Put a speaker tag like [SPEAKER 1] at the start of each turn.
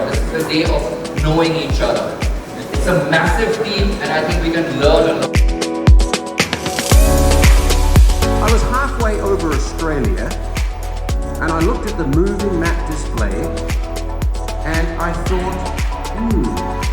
[SPEAKER 1] This is a day of knowing each other. It's a massive team, and I think we can learn a lot.
[SPEAKER 2] I was halfway over Australia, and I looked at the moving map display, and I thought,